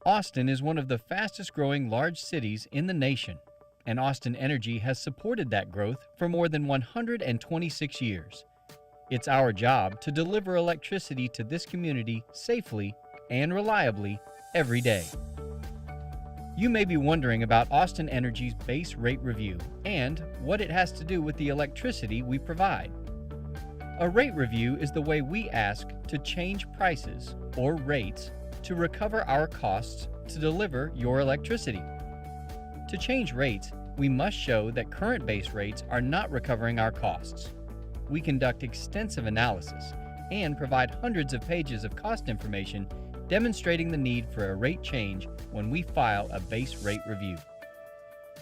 Austin is one of the fastest growing large cities in the nation, and Austin Energy has supported that growth for more than 126 years. It's our job to deliver electricity to this community safely and reliably every day. You may be wondering about Austin Energy's base rate review and what it has to do with the electricity we provide. A rate review is the way we ask to change prices or rates to recover our costs to deliver your electricity. To change rates, we must show that current base rates are not recovering our costs. We conduct extensive analysis and provide hundreds of pages of cost information demonstrating the need for a rate change when we file a base rate review.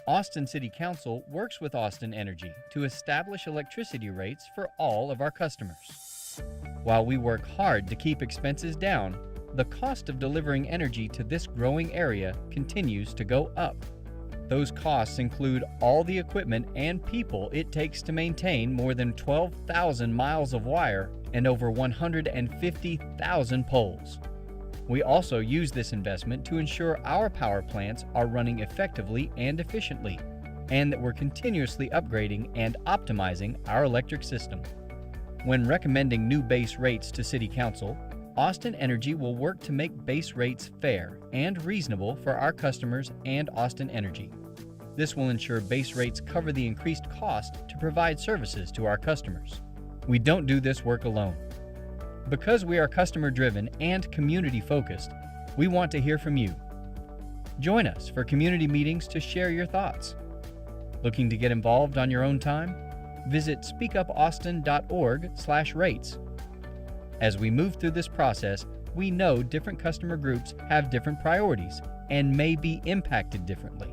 Austin City Council works with Austin Energy to establish electricity rates for all of our customers. While we work hard to keep expenses down, the cost of delivering energy to this growing area continues to go up. Those costs include all the equipment and people it takes to maintain more than 12,000 miles of wire and over 150,000 poles. We also use this investment to ensure our power plants are running effectively and efficiently, and that we're continuously upgrading and optimizing our electric system. When recommending new base rates to City Council, Austin Energy will work to make base rates fair and reasonable for our customers and Austin Energy. This will ensure base rates cover the increased cost to provide services to our customers. We don't do this work alone. Because we are customer-driven and community-focused, we want to hear from you. Join us for community meetings to share your thoughts. Looking to get involved on your own time? Visit speakupaustin.org/rates. As we move through this process, we know different customer groups have different priorities and may be impacted differently.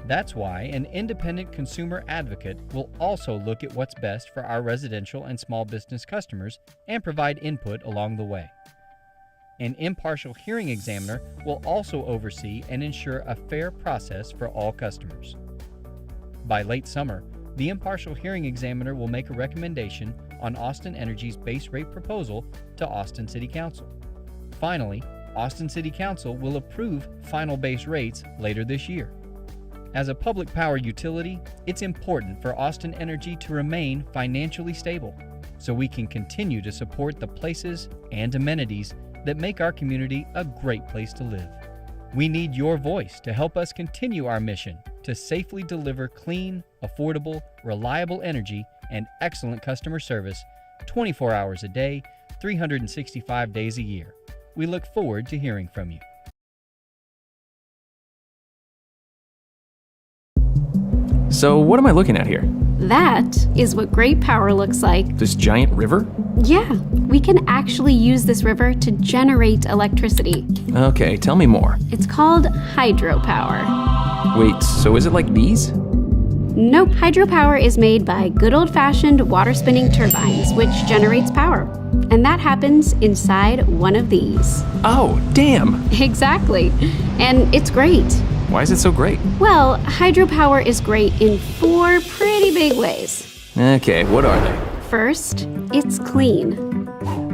That's why an independent consumer advocate will also look at what's best for our residential and small business customers and provide input along the way. An impartial hearing examiner will also oversee and ensure a fair process for all customers. By late summer, the impartial hearing examiner will make a recommendation on Austin Energy's base rate proposal to Austin City Council. Finally, Austin City Council will approve final base rates later this year. As a public power utility, it's important for Austin Energy to remain financially stable so we can continue to support the places and amenities that make our community a great place to live. We need your voice to help us continue our mission to safely deliver clean, affordable, reliable energy and excellent customer service 24 hours a day, 365 days a year. We look forward to hearing from you. So what am I looking at here? That is what great power looks like. This giant river? Yeah, we can actually use this river to generate electricity. Okay, tell me more. It's called hydropower. Wait, so is it like bees? Nope, hydropower is made by good old-fashioned water-spinning turbines, which generates power. And that happens inside one of these. Oh, damn! Exactly. And it's great. Why is it so great? Well, hydropower is great in 4 pretty big ways. Okay, what are they? First, it's clean.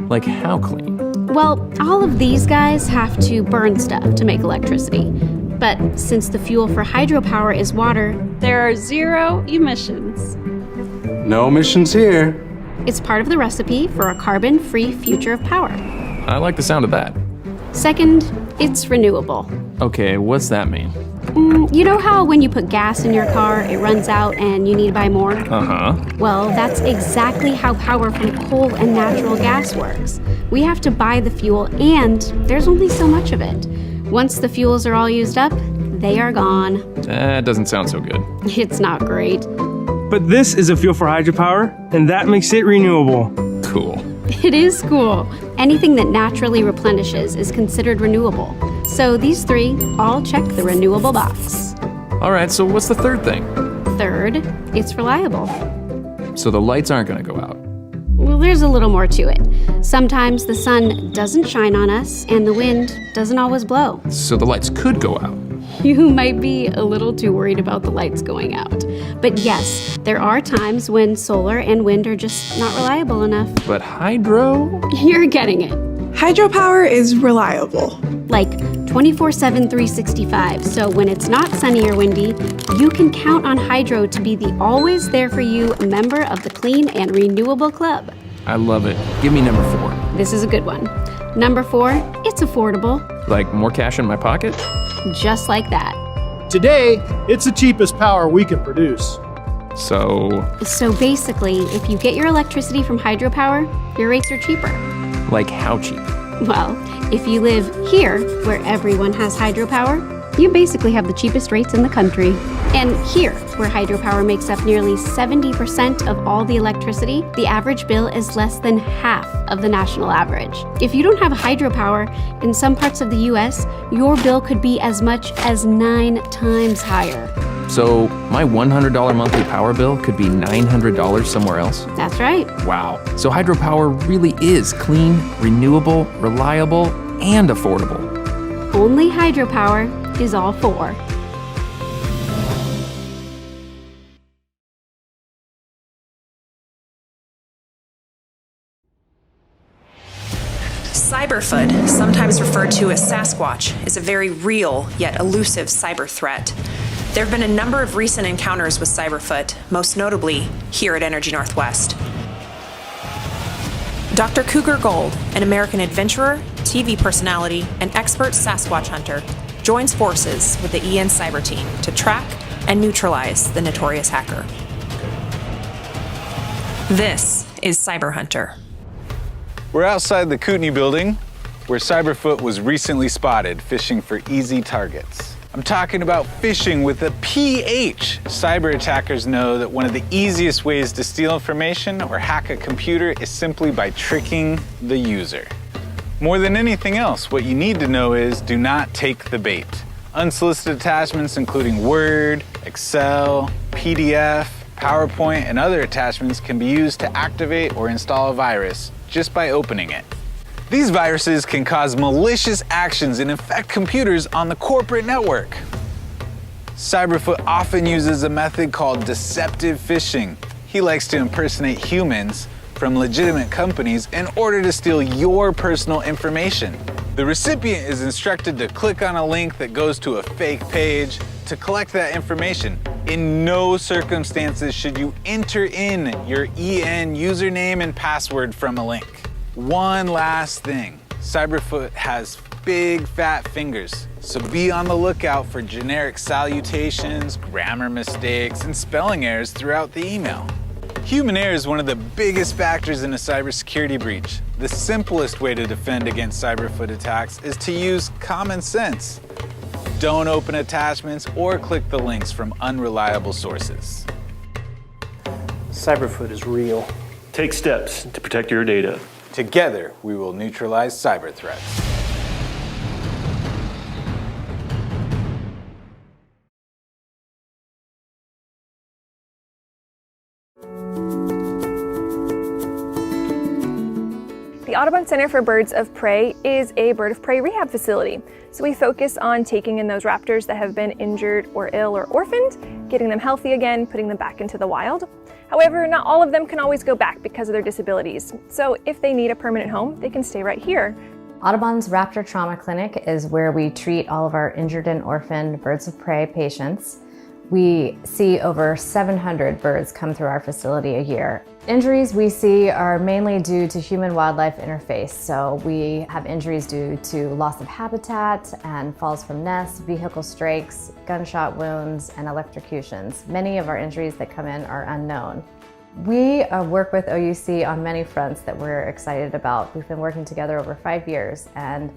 Like how clean? Well, all of these guys have to burn stuff to make electricity. But since the fuel for hydropower is water, there are 0 emissions. No emissions here. It's part of the recipe for a carbon-free future of power. I like the sound of that. Second, it's renewable. Okay, what's that mean? You know how when you put gas in your car, it runs out and you need to buy more? Uh-huh. Well, that's exactly how power from coal and natural gas works. We have to buy the fuel, and there's only so much of it. Once the fuels are all used up, they are gone. That doesn't sound so good. It's not great. But this is a fuel for hydropower, and that makes it renewable. Cool. It is cool. Anything that naturally replenishes is considered renewable. So these 3 all check the renewable box. All right, so what's the third thing? Third, it's reliable. So the lights aren't going to go out. Well, there's a little more to it. Sometimes the sun doesn't shine on us and the wind doesn't always blow. So the lights could go out. You might be a little too worried about the lights going out. But yes, there are times when solar and wind are just not reliable enough. But hydro? You're getting it. Hydropower is reliable. Like 24/7, 365. So when it's not sunny or windy, you can count on Hydro to be the always there for you member of the Clean and Renewable Club. I love it. Give me number 4. This is a good one. Number 4, it's affordable. Like more cash in my pocket? Just like that. Today, it's the cheapest power we can produce. So, So basically, if you get your electricity from hydropower, your rates are cheaper. like how cheap? Well, if you live here, where everyone has hydropower, you basically have the cheapest rates in the country. And here, where hydropower makes up nearly 70% of all the electricity, the average bill is less than half of the national average. If you don't have hydropower, in some parts of the US, your bill could be as much as 9 times higher. So, my $100 monthly power bill could be $900 somewhere else? That's right. Wow. So hydropower really is clean, renewable, reliable, and affordable. Only hydropower is all for. Cyberfoot, sometimes referred to as Sasquatch, is a very real yet elusive cyber threat. There have been a number of recent encounters with Cyberfoot, most notably here at Energy Northwest. Dr. Cougar Gold, an American adventurer, TV personality, and expert Sasquatch hunter, joins forces with the EN Cyber Team to track and neutralize the notorious hacker. This is Cyber Hunter. We're outside the Kootenai building, where Cyberfoot was recently spotted fishing for easy targets. I'm talking about fishing with a PH. Cyber attackers know that one of the easiest ways to steal information or hack a computer is simply by tricking the user. More than anything else, what you need to know is do not take the bait. Unsolicited attachments including Word, Excel, PDF, PowerPoint, and other attachments can be used to activate or install a virus just by opening it. These viruses can cause malicious actions and infect computers on the corporate network. Cyberfoot often uses a method called deceptive phishing. He likes to impersonate humans from legitimate companies in order to steal your personal information. The recipient is instructed to click on a link that goes to a fake page to collect that information. In no circumstances should you enter in your EN username and password from a link. One last thing, Cyberfoot has big fat fingers, so be on the lookout for generic salutations, grammar mistakes, and spelling errors throughout the email. Human error is one of the biggest factors in a cybersecurity breach. The simplest way to defend against Cyberfoot attacks is to use common sense. Don't open attachments or click the links from unreliable sources. Cyberfoot is real. Take steps to protect your data. Together, we will neutralize cyber threats. The Audubon Center for Birds of Prey is a bird of prey rehab facility. So we focus on taking in those raptors that have been injured or ill or orphaned, getting them healthy again, putting them back into the wild. However, not all of them can always go back because of their disabilities. So if they need a permanent home, they can stay right here. Audubon's Raptor Trauma Clinic is where we treat all of our injured and orphaned birds of prey patients. We see over 700 birds come through our facility a year. Injuries we see are mainly due to human-wildlife interface. So we have injuries due to loss of habitat and falls from nests, vehicle strikes, gunshot wounds, and electrocutions. Many of our injuries that come in are unknown. We work with OUC on many fronts that we're excited about. We've been working together over 5 years, and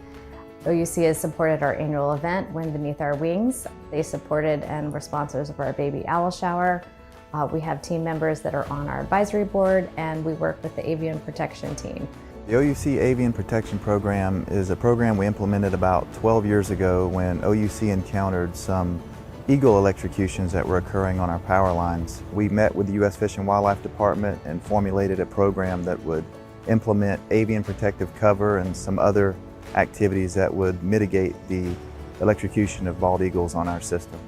OUC has supported our annual event, Wind Beneath Our Wings. They supported and were sponsors of our baby owl shower. We have team members that are on our advisory board, and we work with the avian protection team. The OUC Avian Protection Program is a program we implemented about 12 years ago when OUC encountered some eagle electrocutions that were occurring on our power lines. We met with the U.S. Fish and Wildlife Department and formulated a program that would implement avian protective cover and some other activities that would mitigate the electrocution of bald eagles on our system.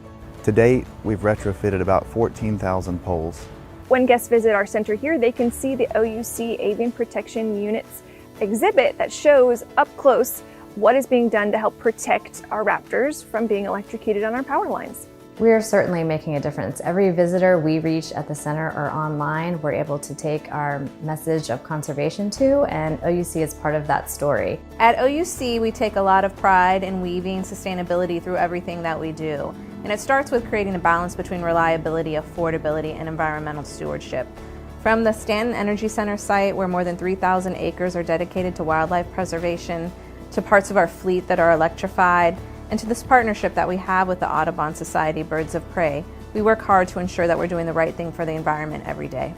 To date, we've retrofitted about 14,000 poles. When guests visit our center here, they can see the OUC Avian Protection Unit's exhibit that shows up close what is being done to help protect our raptors from being electrocuted on our power lines? We are certainly making a difference. Every visitor we reach at the center or online, we're able to take our message of conservation to, and OUC is part of that story. At OUC, we take a lot of pride in weaving sustainability through everything that we do. And it starts with creating a balance between reliability, affordability, and environmental stewardship. From the Stanton Energy Center site, where more than 3,000 acres are dedicated to wildlife preservation, to parts of our fleet that are electrified, and to this partnership that we have with the Audubon Society Birds of Prey, we work hard to ensure that we're doing the right thing for the environment every day.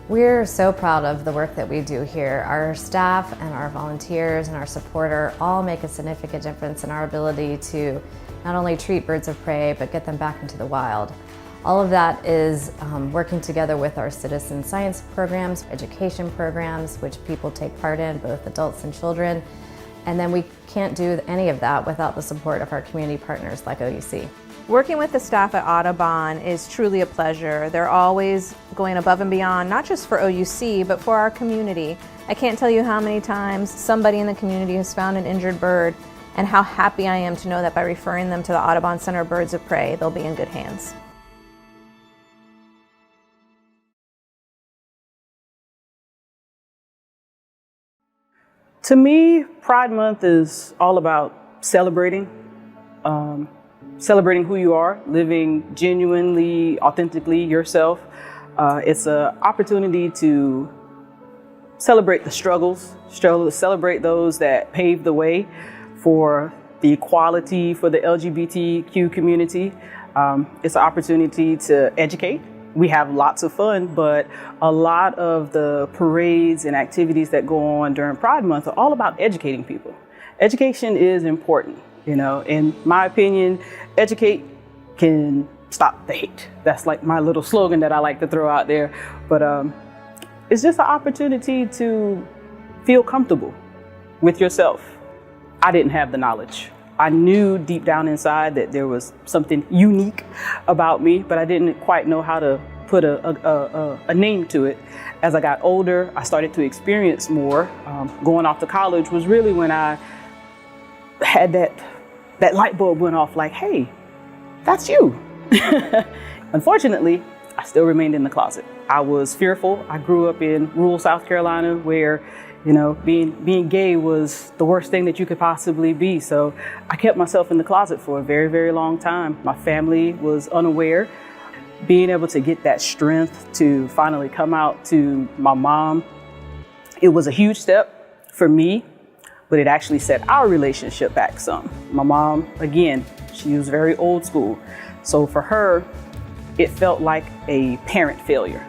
We're so proud of the work that we do here. Our staff and our volunteers and our supporter all make a significant difference in our ability to not only treat birds of prey, but get them back into the wild. All of that is working together with our citizen science programs, education programs, which people take part in, both adults and children. And then we can't do any of that without the support of our community partners like OUC. Working with the staff at Audubon is truly a pleasure. They're always going above and beyond, not just for OUC, but for our community. I can't tell you how many times somebody in the community has found an injured bird, and how happy I am to know that by referring them to the Audubon Center Birds of Prey, they'll be in good hands. To me, Pride Month is all about celebrating who you are, living genuinely, authentically yourself. It's an opportunity to celebrate the struggles, celebrate those that paved the way for the equality for the LGBTQ community. It's an opportunity to educate. We have lots of fun, but a lot of the parades and activities that go on during Pride Month are all about educating people. Education is important, you know. In my opinion, educate can stop the hate. That's like my little slogan that I like to throw out there. But it's just an opportunity to feel comfortable with yourself. I didn't have the knowledge. I knew deep down inside that there was something unique about me, but I didn't quite know how to put a name to it. As I got older, I started to experience more. Going off to college was really when I had that light bulb went off, like, hey, that's you. Unfortunately, I still remained in the closet. I was fearful. I grew up in rural South Carolina where, you know, being gay was the worst thing that you could possibly be. So I kept myself in the closet for a very, very long time. My family was unaware. Being able to get that strength to finally come out to my mom, it was a huge step for me, but it actually set our relationship back some. My mom, again, she was very old school. So for her, it felt like a parent failure.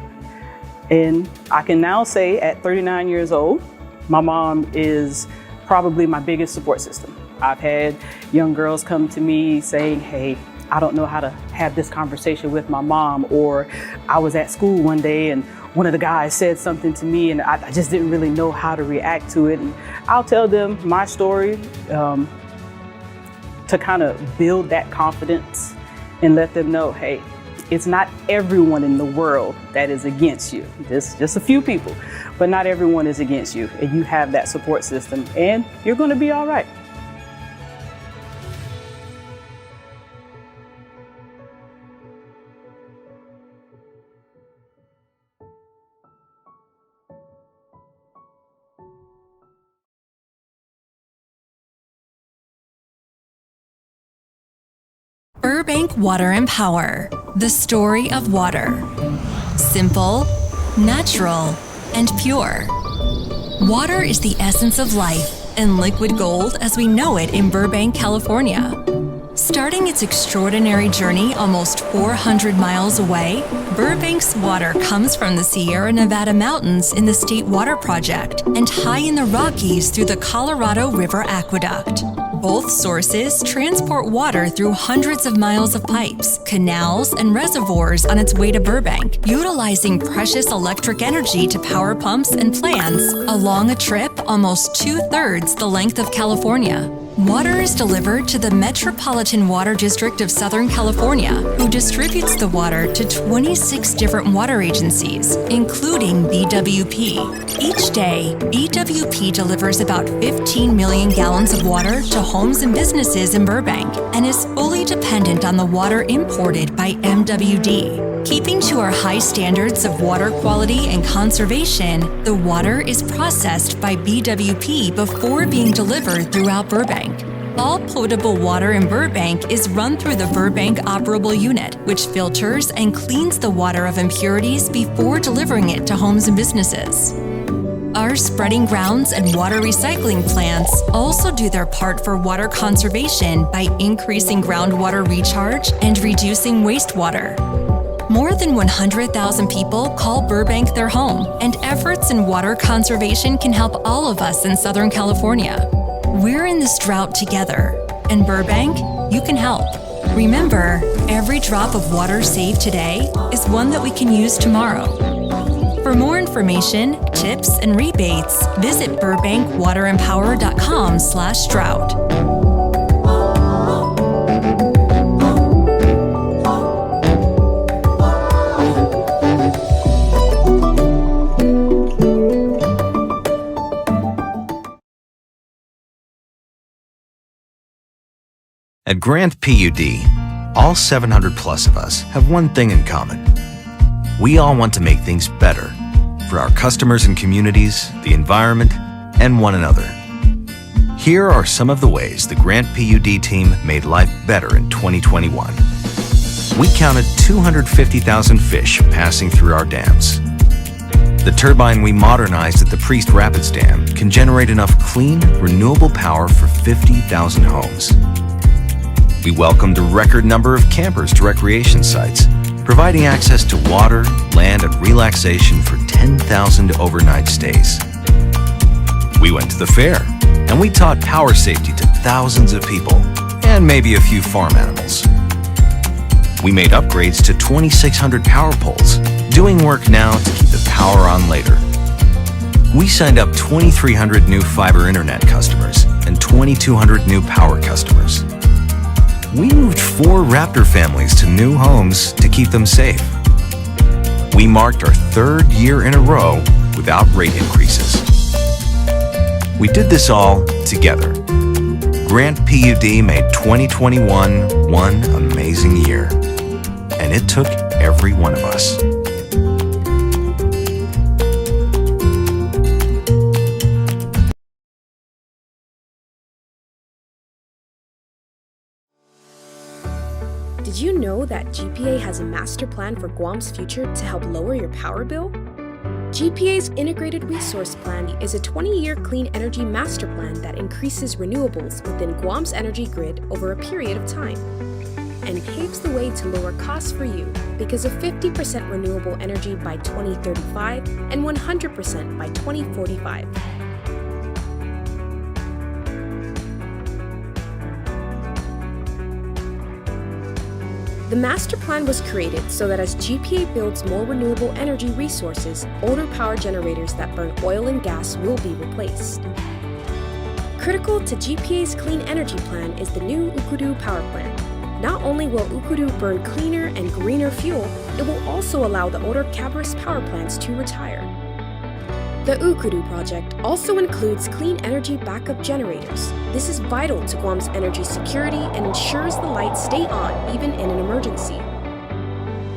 And I can now say at 39 years old, my mom is probably my biggest support system. I've had young girls come to me saying, hey, I don't know how to have this conversation with my mom, or I was at school one day and one of the guys said something to me and I just didn't really know how to react to it. And I'll tell them my story to kind of build that confidence and let them know, hey, it's not everyone in the world that is against you. Just a few people, but not everyone is against you. And you have that support system and you're going to be all right. Burbank Water and Power, the story of water. Simple, natural, and pure. Water is the essence of life and liquid gold as we know it in Burbank, California. Starting its extraordinary journey almost 400 miles away, Burbank's water comes from the Sierra Nevada mountains in the State Water Project and high in the Rockies through the Colorado River Aqueduct. Both sources transport water through hundreds of miles of pipes, canals, and reservoirs on its way to Burbank, utilizing precious electric energy to power pumps and plants along a trip almost 2/3 the length of California. Water is delivered to the Metropolitan Water District of Southern California, who distributes the water to 26 different water agencies, including BWP. Each day, BWP delivers about 15 million gallons of water to homes and businesses in Burbank and is fully dependent on the water imported by MWD. Keeping to our high standards of water quality and conservation, the water is processed by BWP before being delivered throughout Burbank. All potable water in Burbank is run through the Burbank Operable Unit, which filters and cleans the water of impurities before delivering it to homes and businesses. Our spreading grounds and water recycling plants also do their part for water conservation by increasing groundwater recharge and reducing wastewater. More than 100,000 people call Burbank their home, and efforts in water conservation can help all of us in Southern California. We're in this drought together, and Burbank, you can help. Remember, every drop of water saved today is one that we can use tomorrow. For more information, tips, and rebates, visit burbankwaterandpower.com/drought. At Grant PUD, all 700 plus of us have one thing in common. We all want to make things better for our customers and communities, the environment, and one another. Here are some of the ways the Grant PUD team made life better in 2021. We counted 250,000 fish passing through our dams. The turbine we modernized at the Priest Rapids Dam can generate enough clean, renewable power for 50,000 homes. We welcomed a record number of campers to recreation sites, providing access to water, land, and relaxation for 10,000 overnight stays. We went to the fair, and we taught power safety to thousands of people, and maybe a few farm animals. We made upgrades to 2,600 power poles, doing work now to keep the power on later. We signed up 2,300 new fiber internet customers and 2,200 new power customers. We moved 4 Raptor families to new homes to keep them safe. We marked our 3rd year in a row without rate increases. We did this all together. Grant PUD made 2021 one amazing year, and it took every one of us. Did you know that GPA has a master plan for Guam's future to help lower your power bill? GPA's Integrated Resource Plan is a 20-year clean energy master plan that increases renewables within Guam's energy grid over a period of time and paves the way to lower costs for you because of 50% renewable energy by 2035 and 100% by 2045. The master plan was created so that as GPA builds more renewable energy resources, older power generators that burn oil and gas will be replaced. Critical to GPA's clean energy plan is the new Ukudu power plant. Not only will Ukudu burn cleaner and greener fuel, it will also allow the older Cabris power plants to retire. The Ukudu project also includes clean energy backup generators. This is vital to Guam's energy security and ensures the lights stay on even in an emergency.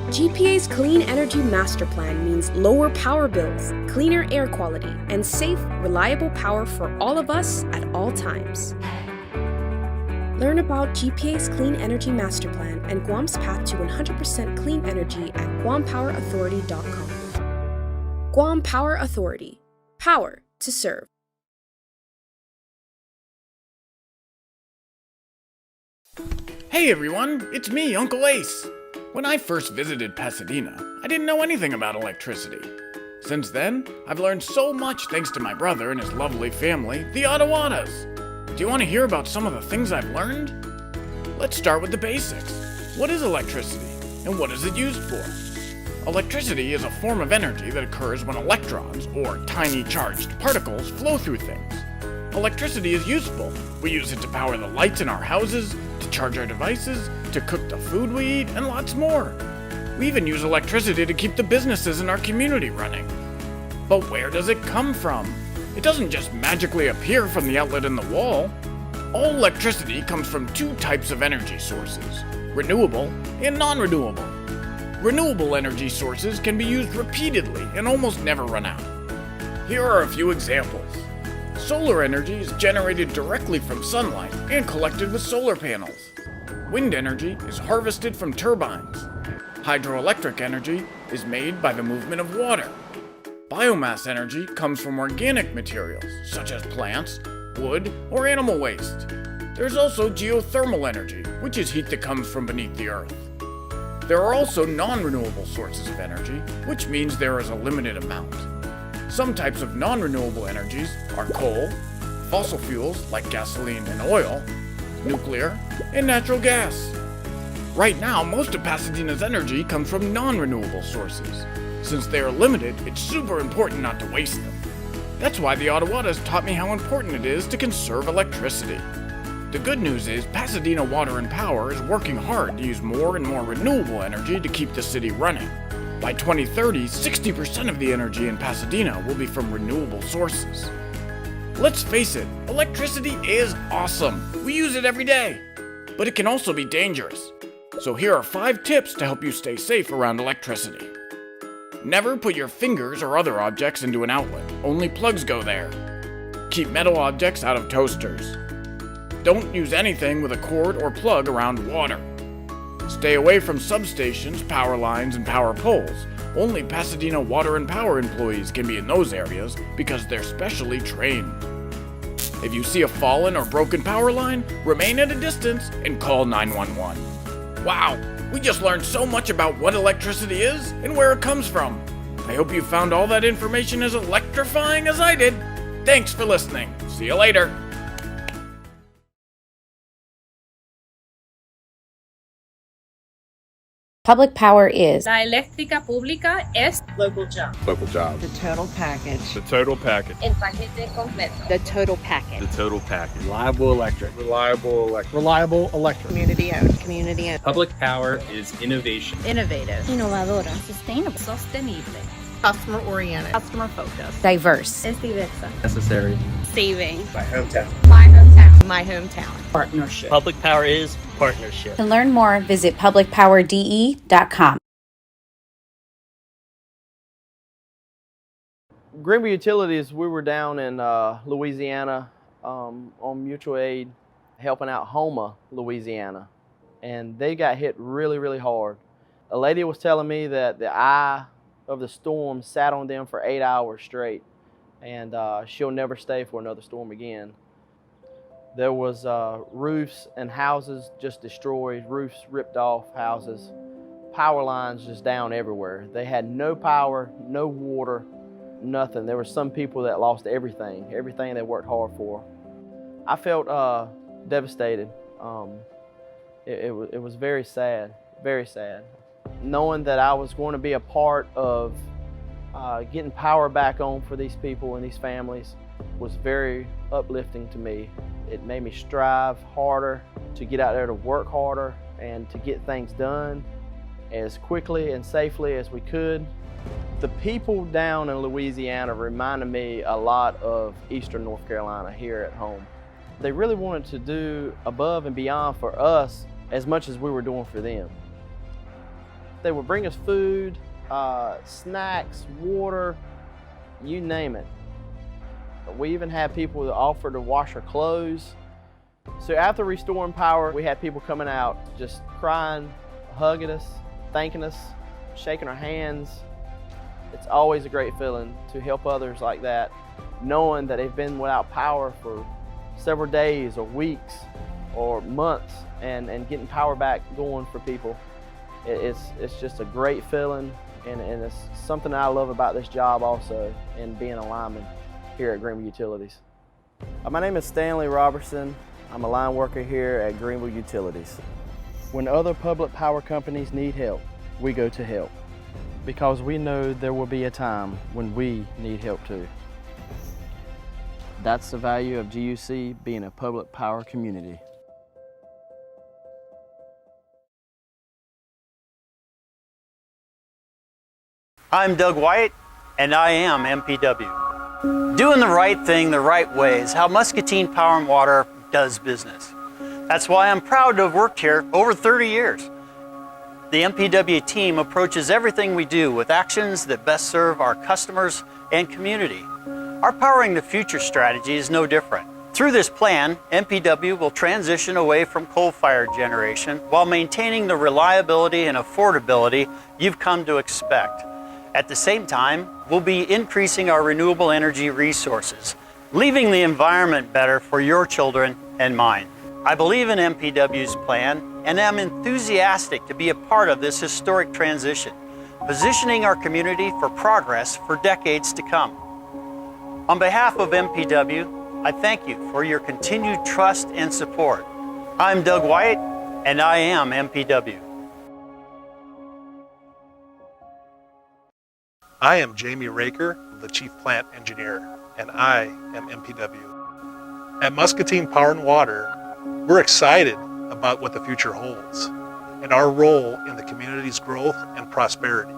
GPA's Clean Energy Master Plan means lower power bills, cleaner air quality, and safe, reliable power for all of us at all times. Learn about GPA's Clean Energy Master Plan and Guam's path to 100% clean energy at GuamPowerAuthority.com. Guam Power Authority. Power to serve. Hey everyone, it's me, Uncle Ace. When I first visited Pasadena, I didn't know anything about electricity. Since then, I've learned so much thanks to my brother and his lovely family, the Ottawanas. Do you want to hear about some of the things I've learned? Let's start with the basics. What is electricity, and what is it used for? Electricity is a form of energy that occurs when electrons, or tiny charged particles, flow through things. electricity is useful. We use it to power the lights in our houses, to charge our devices, to cook the food we eat, and lots more. We even use electricity to keep the businesses in our community running. But where does it come from? It doesn't just magically appear from the outlet in the wall. All electricity comes from two types of energy sources, renewable and non-renewable. Renewable energy sources can be used repeatedly and almost never run out. Here are a few examples. Solar energy is generated directly from sunlight and collected with solar panels. Wind energy is harvested from turbines. Hydroelectric energy is made by the movement of water. Biomass energy comes from organic materials, such as plants, wood, or animal waste. There's also geothermal energy, which is heat that comes from beneath the earth. There are also non-renewable sources of energy, which means there is a limited amount. Some types of non-renewable energies are coal, fossil fuels like gasoline and oil, nuclear, and natural gas. Right now, most of Pasadena's energy comes from non-renewable sources. Since they are limited, it's super important not to waste them. That's why the Ottawadas taught me how important it is to conserve electricity. The good news is Pasadena Water and Power is working hard to use more and more renewable energy to keep the city running. By 2030, 60% of the energy in Pasadena will be from renewable sources. Let's face it, electricity is awesome. We use it every day. But it can also be dangerous. So here are 5 tips to help you stay safe around electricity. Never put your fingers or other objects into an outlet. Only plugs go there. Keep metal objects out of toasters. Don't use anything with a cord or plug around water. Stay away from substations, power lines, and power poles. Only Pasadena Water and Power employees can be in those areas because they're specially trained. If you see a fallen or broken power line, remain at a distance and call 911. Wow! We just learned so much about what electricity is and where it comes from. I hope you found all that information as electrifying as I did. Thanks for listening. See you later. Public power is. La eléctrica pública es local job. Local jobs. The total package. The total package. El paquete completo. The total package. The total package. Reliable electric. Reliable electric. Reliable electric. Community owned. Community owned. Public power is innovation. Innovative. Innovadora. Sustainable. Sostenible. Customer oriented. Customer focused. Diverse. Es diversa. Necessary. Saving. My hometown. My hometown. My hometown. Partnership. Public power is partnership. To learn more, visit publicpowerde.com. Greenville Utilities, we were down in Louisiana on mutual aid helping out Houma, Louisiana. And they got hit really, really hard. A lady was telling me that the eye of the storm sat on them for 8 hours straight. And she'll never stay for another storm again. There was roofs and houses just destroyed, roofs ripped off, houses, power lines just down everywhere. They had no power, no water, nothing. There were some people that lost everything they worked hard for. I felt devastated. It was very sad, very sad. Knowing that I was going to be a part of getting power back on for these people and these families was very uplifting to me. It made me strive harder to get out there to work harder and to get things done as quickly and safely as we could. The people down in Louisiana reminded me a lot of Eastern North Carolina here at home. They really wanted to do above and beyond for us as much as we were doing for them. They would bring us food, snacks, water, you name it. We even had people that offered to wash our clothes. So after restoring power, we had people coming out just crying, hugging us, thanking us, shaking our hands. It's always a great feeling to help others like that, knowing that they've been without power for several days or weeks or months and getting power back going for people. It's just a great feeling, and it's something I love about this job also, and being a lineman here at Greenville Utilities. My name is Stanley Robertson. I'm a line worker here at Greenville Utilities. When other public power companies need help, we go to help, because we know there will be a time when we need help too. That's the value of GUC being a public power community. I'm Doug White, and I am MPW. Doing the right thing the right way is how Muscatine Power and Water does business. That's why I'm proud to have worked here over 30 years. The MPW team approaches everything we do with actions that best serve our customers and community. Our Powering the Future strategy is no different. Through this plan, MPW will transition away from coal-fired generation while maintaining the reliability and affordability you've come to expect. At the same time, we'll be increasing our renewable energy resources, leaving the environment better for your children and mine. I believe in MPW's plan and am enthusiastic to be a part of this historic transition, positioning our community for progress for decades to come. On behalf of MPW, I thank you for your continued trust and support. I'm Doug White, and I am MPW. I am Jamie Raker, the Chief Plant Engineer, and I am MPW. At Muscatine Power and Water, we're excited about what the future holds and our role in the community's growth and prosperity.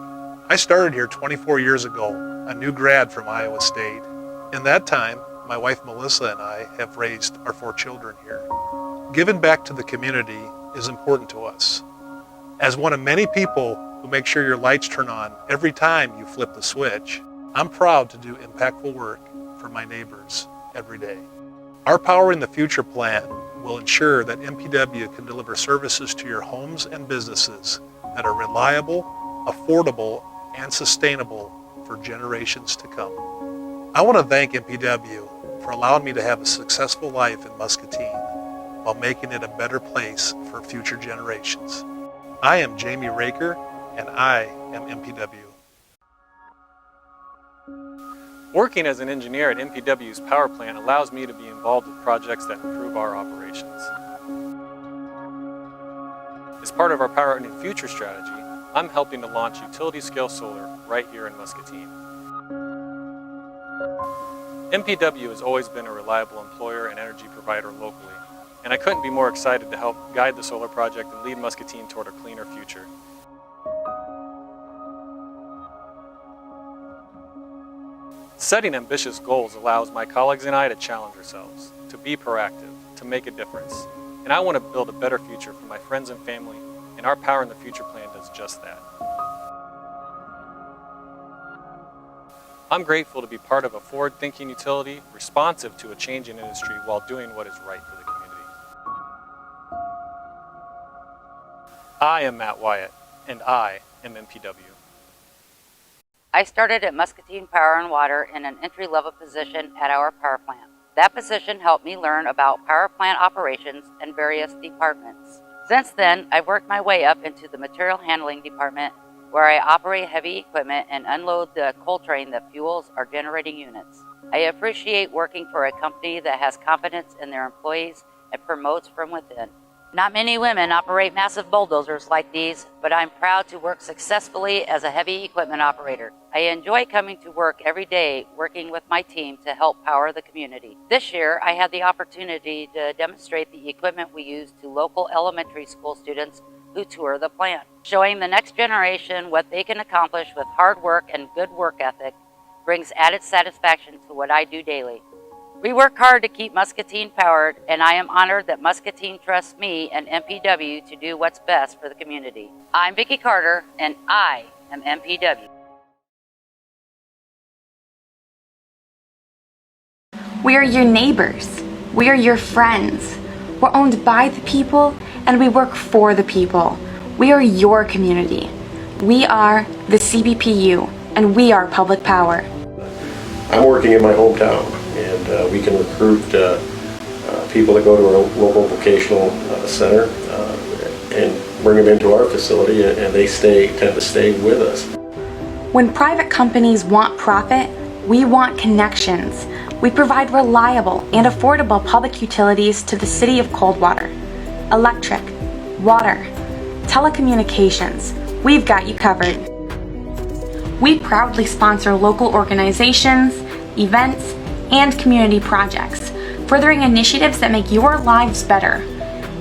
I started here 24 years ago, a new grad from Iowa State. In that time, my wife Melissa and I have raised our 4 children here. Giving back to the community is important to us. As one of many people who make sure your lights turn on every time you flip the switch, I'm proud to do impactful work for my neighbors every day. Our Powering the Future plan will ensure that MPW can deliver services to your homes and businesses that are reliable, affordable, and sustainable for generations to come. I want to thank MPW for allowing me to have a successful life in Muscatine while making it a better place for future generations. I am Jamie Raker, and I am MPW. Working as an engineer at MPW's power plant allows me to be involved with projects that improve our operations. As part of our Powering the Future strategy, I'm helping to launch utility-scale solar right here in Muscatine. MPW has always been a reliable employer and energy provider locally, and I couldn't be more excited to help guide the solar project and lead Muscatine toward a cleaner future. Setting ambitious goals allows my colleagues and I to challenge ourselves, to be proactive, to make a difference. And I want to build a better future for my friends and family, and our Powering the Future plan does just that. I'm grateful to be part of a forward-thinking utility, responsive to a changing industry while doing what is right for the community. I am Matt Wyatt, and I am MPW. I started at Muscatine Power and Water in an entry-level position at our power plant. That position helped me learn about power plant operations and various departments. Since then, I've worked my way up into the material handling department, where I operate heavy equipment and unload the coal train that fuels our generating units. I appreciate working for a company that has confidence in their employees and promotes from within. Not many women operate massive bulldozers like these, but I'm proud to work successfully as a heavy equipment operator. I enjoy coming to work every day working with my team to help power the community. This year, I had the opportunity to demonstrate the equipment we use to local elementary school students who tour the plant. Showing the next generation what they can accomplish with hard work and good work ethic brings added satisfaction to what I do daily. We work hard to keep Muscatine powered, and I am honored that Muscatine trusts me and MPW to do what's best for the community. I'm Vicki Carter, and I am MPW. We are your neighbors. We are your friends. We're owned by the people, and we work for the people. We are your community. We are the CBPU, and we are public power. I'm working in my hometown, and we can recruit people that go to our local vocational center and bring them into our facility, and they tend to stay with us. When private companies want profit, we want connections. We provide reliable and affordable public utilities to the city of Coldwater. Electric, water, telecommunications, we've got you covered. We proudly sponsor local organizations, events, and community projects, furthering initiatives that make your lives better.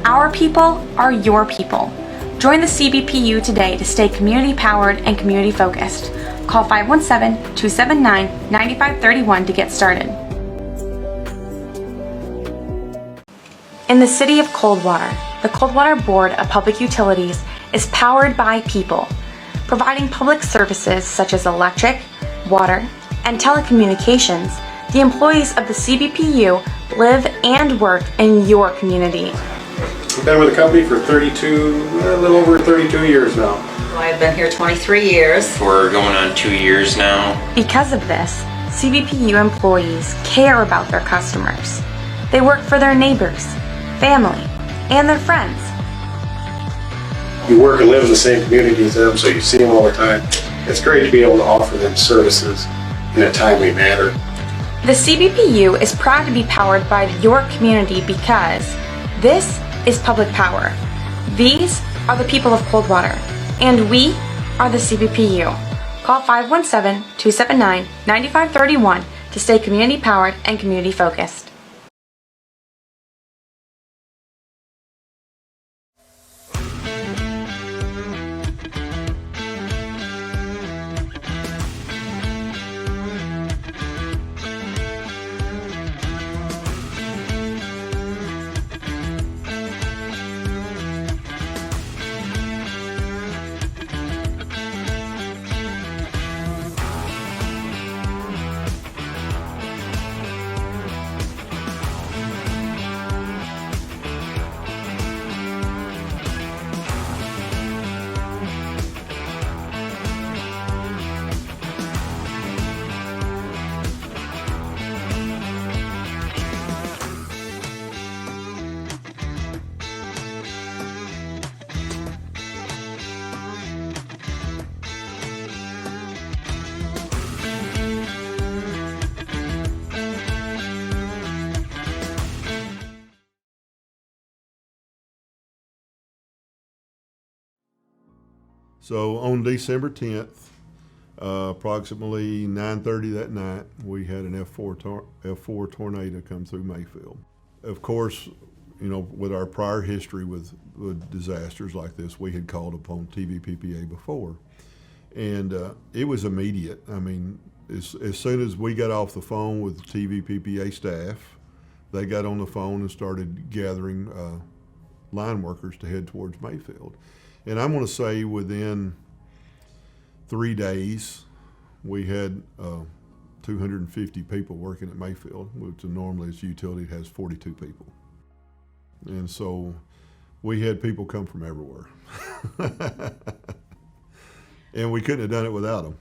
Our people are your people. Join the CBPU today to stay community-powered and community-focused. Call 517-279-9531 to get started. In the city of Coldwater, the Coldwater Board of Public Utilities is powered by people, providing public services such as electric, water, and telecommunications. The employees of the CBPU live and work in your community. We've been with the company for a little over 32 years now. I've been here 23 years. We're going on 2 years now. Because of this, CBPU employees care about their customers. They work for their neighbors, family, and their friends. You work and live in the same community as them, so you see them all the time. It's great to be able to offer them services in a timely manner. The CBPU is proud to be powered by your community because this is public power. These are the people of Coldwater, and we are the CBPU. Call 517-279-9531 to stay community powered and community focused. So on December 10th, approximately 9:30 that night, we had an F4 tornado come through Mayfield. Of course, you know, with our prior history with disasters like this, we had called upon TVPPA before. And it was immediate. I mean, as soon as we got off the phone with TVPPA staff, they got on the phone and started gathering line workers to head towards Mayfield. And I'm going to say within 3 days, we had 250 people working at Mayfield, which normally as a utility has 42 people. And so we had people come from everywhere. And we couldn't have done it without them.